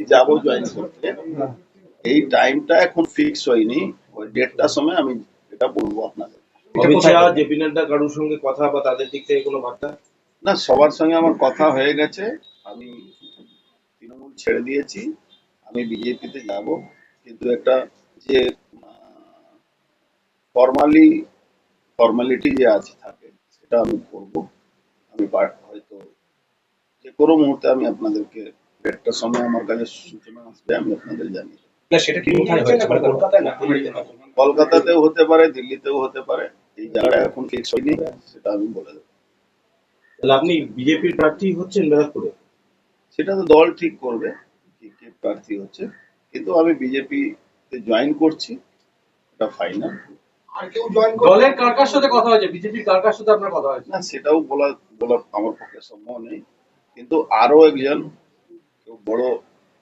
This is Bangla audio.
যাবো জয়েন করতে, এই টাইমটা এখন ফিক্স হয়নি। ওই ডেটটার সময় আমি এটা বলবো আপনাদের। অমিত শাহ, জেপি নাড্ডা কারোর সঙ্গে কথা বা তাদের দিক থেকে কোনো বার্তা? না, সবার সঙ্গে আমার কথা হয়ে গেছে। আমি তৃণমূল ছেড়ে দিয়েছি, আমি বিজেপিতে যাব। কিন্তু একটা যে ফর্মালিটি যে আছে থাকে, সেটা আমি করব। আমি হয়তো যে কোনো মুহূর্তে আমি আপনাদেরকে একটা সময় আমার কাছে সূচনা আসবে, আমি আপনাদের জানিয়ে দেবো। সেটা কি কোথায় হয়েছে, মানে কলকাতায় না? কলকাতাতেও হতে পারে, দিল্লিতেও হতে পারে, এই জায়গাটা এখন ফিক্স হয়নি, সেটা আমি বলে দেবো। তাহলে আপনি বিজেপির প্রার্থী হচ্ছেন ব্যারাকপুরে? সেটা তো দল ঠিক করবে কে প্রার্থী হচ্ছে, কিন্তু আমি বিজেপি তে জয়েন করছি, এটা ফাইনাল। আর কেউ জয়েন দলের কার সাথে কথা হয়েছে, বিজেপির কার সাথে আপনার কথা হয়েছে? না, সেটাও বলা আমার পক্ষে সম্ভব নেই, কিন্তু আরো একজন কেউ বড়